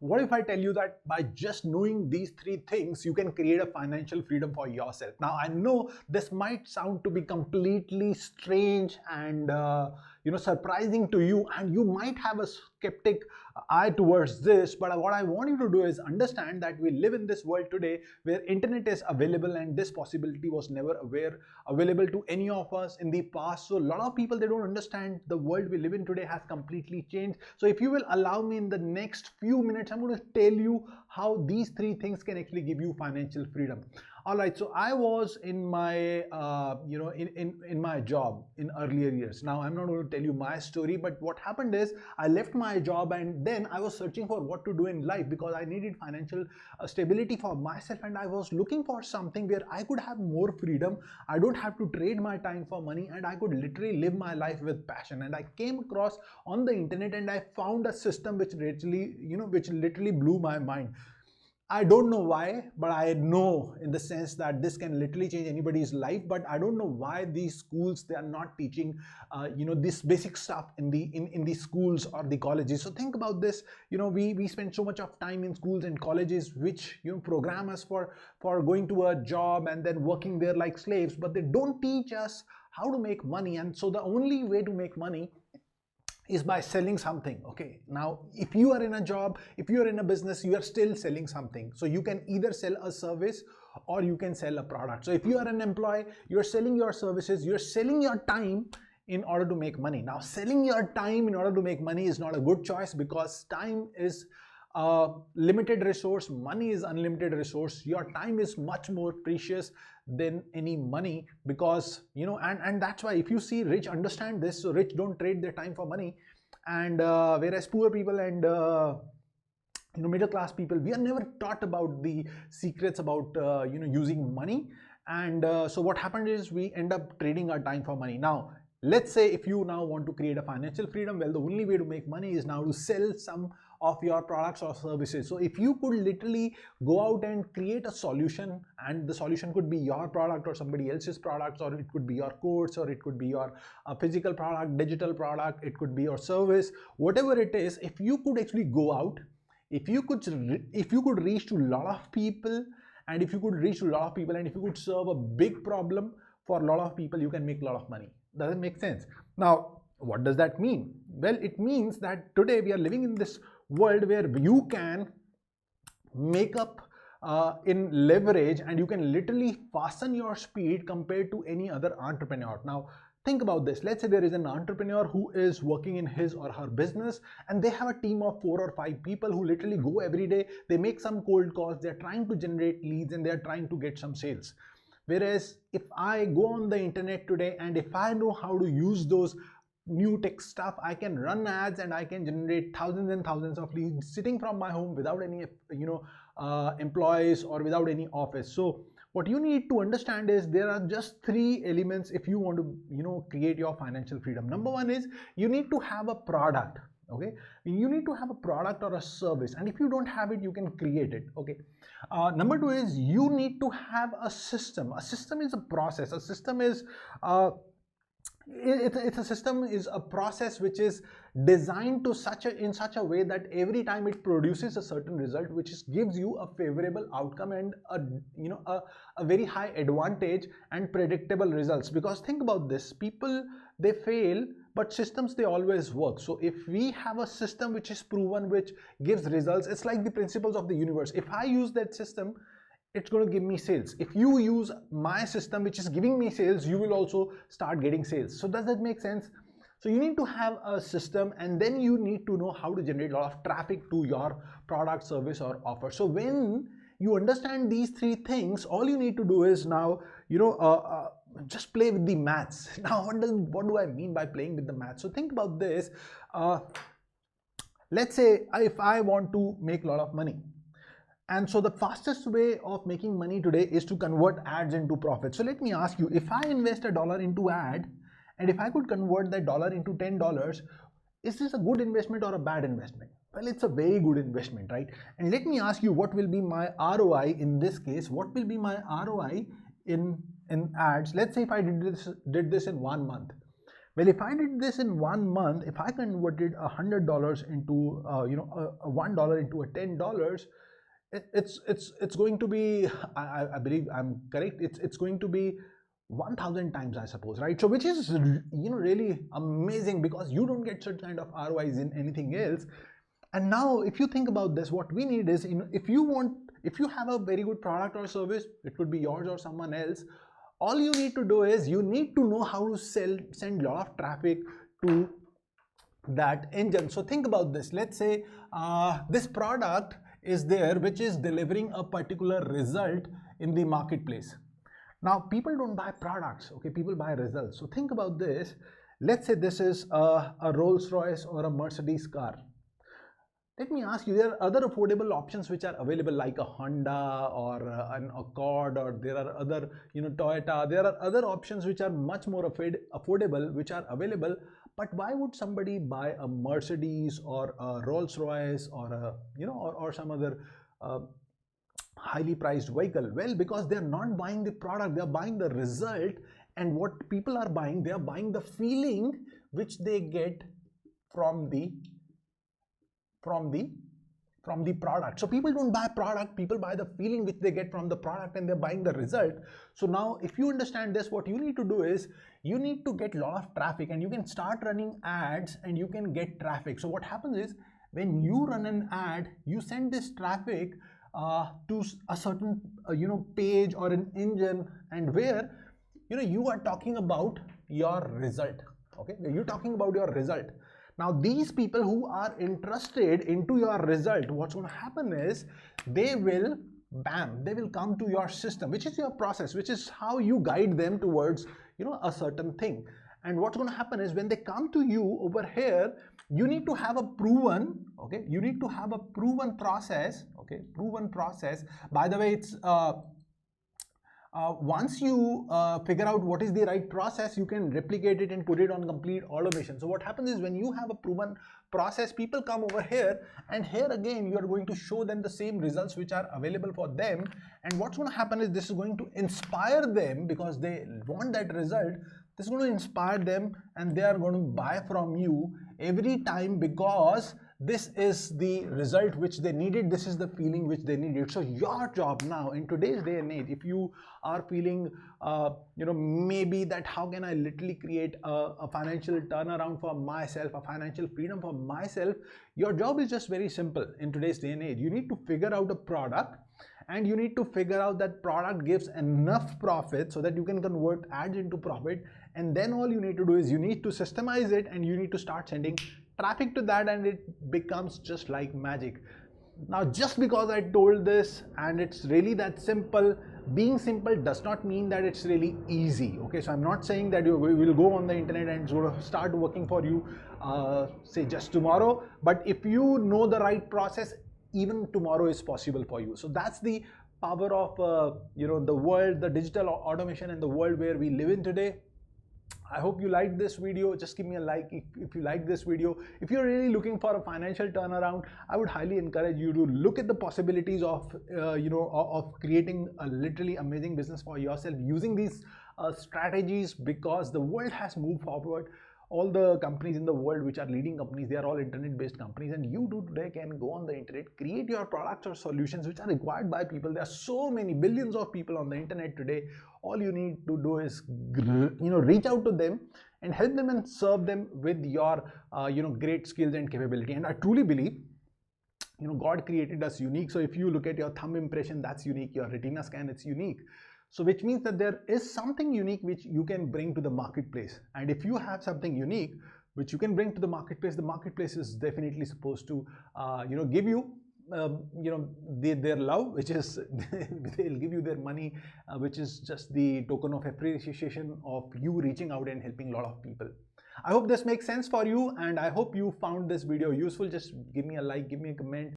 what if I tell you that by just knowing these three things, you can create a financial freedom for yourself? Now, I know this might sound to be completely strange and surprising to you, and you might have a skeptic eye towards this. But what I want you to do is understand that we live in this world today where internet is available, and this possibility was never available to any of us in the past. So a lot of people, they don't understand the world we live in today has completely changed. So if you will allow me, in the next few minutes, I'm going to tell you how these three things can actually give you financial freedom. All right, so I was in my in my job in earlier years. Now I'm not going to tell you my story, but what happened is I left my job, and then I was searching for what to do in life because I needed financial stability for myself, and I was looking for something where I could have more freedom. I don't have to trade my time for money, and I could literally live my life with passion. And I came across on the internet, and I found a system which literally blew my mind. I don't know why, but I know in the sense that this can literally change anybody's life. But I don't know why these schools, they are not teaching, this basic stuff in the schools or the colleges. So think about this. We spend so much of time in schools and colleges, which program us for going to a job and then working there like slaves, but they don't teach us how to make money. And so the only way to make money is by selling something. Okay, now if you are in a job, if you are in a business, you are still selling something. So you can either sell a service or you can sell a product. So if you are an employee, you're selling your services, you're selling your time in order to make money. Now, selling your time in order to make money is not a good choice, because time is a limited resource, money is unlimited resource. Your time is much more precious than any money, because and that's why if you see rich understand this. So rich don't trade their time for money, and whereas poor people and middle class people, we are never taught about the secrets about using money. And so what happened is we end up trading our time for money. Now let's say if you now want to create a financial freedom, well, the only way to make money is now to sell some of your products or services. So if you could literally go out and create a solution, and the solution could be your product or somebody else's products, or it could be your course, or it could be your physical product, digital product, it could be your service, whatever it is. If you could actually go out, if you could reach to a lot of people, and if you could reach to a lot of people, and if you could serve a big problem for a lot of people, you can make a lot of money. Does it make sense? Now, what does that mean? Well, it means that today we are living in this world where you can make up in leverage, and you can literally fasten your speed compared to any other entrepreneur. Now think about this. Let's say there is an entrepreneur who is working in his or her business, and they have a team of 4 or 5 people who literally go every day, they make some cold calls, they're trying to generate leads, and they're trying to get some sales. Whereas if I go on the internet today, and if I know how to use those new tech stuff, I can run ads and I can generate thousands and thousands of leads sitting from my home without any employees or without any office. So what you need to understand is there are just 3 elements if you want to create your financial freedom. Number 1 is you need to have a product. Okay, you need to have a product or a service, and if you don't have it, you can create it. Okay, number 2 is you need to have a system. A system is a process. A system is it's a system is a process which is designed to in such a way that every time it produces a certain result which gives you a favorable outcome and a very high advantage and predictable results. Because think about this, people, they fail, but systems, they always work. So if we have a system which is proven, which gives results, it's like the principles of the universe. If I use that system, it's going to give me sales. If you use my system which is giving me sales, you will also start getting sales. So does that make sense? So you need to have a system, and then you need to know how to generate a lot of traffic to your product, service, or offer. So when you understand these 3 things, all you need to do is now just play with the maths. Now what do I mean by playing with the maths? So think about this. Let's say if I want to make a lot of money, and so the fastest way of making money today is to convert ads into profit. So let me ask you, if I invest $1 into ad, and if I could convert that dollar into $10, is this a good investment or a bad investment? Well, it's a very good investment, right? And let me ask you, what will be my ROI in this case? What will be my ROI in ads? Let's say if I did this in 1 month. Well, if I did this in 1 month, if I converted $100 into a $1 into a $10, it's going to be, I believe I'm correct, it's going to be 1000 times, I suppose, right? So which is really amazing, because you don't get such kind of ROIs in anything else. And now if you think about this, what we need is, if you have a very good product or service, it could be yours or someone else, all you need to do is you need to know how to send a lot of traffic to that engine. So think about this. Let's say this product is there which is delivering a particular result in the marketplace. Now people don't buy products, okay, people buy results. So think about this. Let's say this is a Rolls-Royce or a Mercedes car. Let me ask you, there are other affordable options which are available, like a Honda or an Accord, or there are other, Toyota. There are other options which are much more affordable, which are available. But why would somebody buy a Mercedes or a Rolls-Royce or a, or some other highly priced vehicle? Well, because they're not buying the product, they're buying the result. And what people are buying, they are buying the feeling which they get from the product. So people don't buy product, people buy the feeling which they get from the product, and they're buying the result. So now if you understand this, what you need to do is you need to get a lot of traffic, and you can start running ads and you can get traffic. So what happens is, when you run an ad, you send this traffic to a certain page or an engine, and where you are talking about your result. Okay, you're talking about your result. Now these people who are interested into your result, what's going to happen is they will come to your system, which is your process, which is how you guide them towards a certain thing. And what's going to happen is, when they come to you over here, you need to have a proven, okay, you need to have a proven process. Okay, proven process. By the way, it's once you figure out what is the right process, you can replicate it and put it on complete automation. So what happens is, when you have a proven process, people come over here, and here again you are going to show them the same results which are available for them. And what's going to happen is, this is going to inspire them, because they want that result. This is going to inspire them, and they are going to buy from you every time, because this is the result which they needed, this is the feeling which they needed. So your job now, in today's day and age, if you are feeling maybe that how can I literally create a financial turnaround for myself, a financial freedom for myself, your job is just very simple. In today's day and age, you need to figure out a product, and you need to figure out that product gives enough profit so that you can convert ads into profit. And then all you need to do is, you need to systemize it, and you need to start sending traffic to that, and it becomes just like magic. Now, just because I told this and it's really that simple, being simple does not mean that it's really easy. Okay, so I'm not saying that you will go on the internet and it's going to start working for you say just tomorrow, but if you know the right process, even tomorrow is possible for you. So that's the power of the world, the digital automation, and the world where we live in today. I hope you liked this video. Just give me a like if you like this video. If you're really looking for a financial turnaround, I would highly encourage you to look at the possibilities of of creating a literally amazing business for yourself using these strategies, because the world has moved forward. All the companies in the world which are leading companies, they are all internet-based companies, and you today can go on the internet, create your products or solutions which are required by people. There are so many billions of people on the internet today. All you need to do is reach out to them and help them and serve them with your great skills and capability. And I truly believe God created us unique. So if you look at your thumb impression, that's unique. Your retina scan, it's unique. So which means that there is something unique which you can bring to the marketplace. And if you have something unique which you can bring to the marketplace is definitely supposed to give you their love, which is they'll give you their money, which is just the token of appreciation of you reaching out and helping a lot of people. I hope this makes sense for you, and I hope you found this video useful. Just give me a like, give me a comment.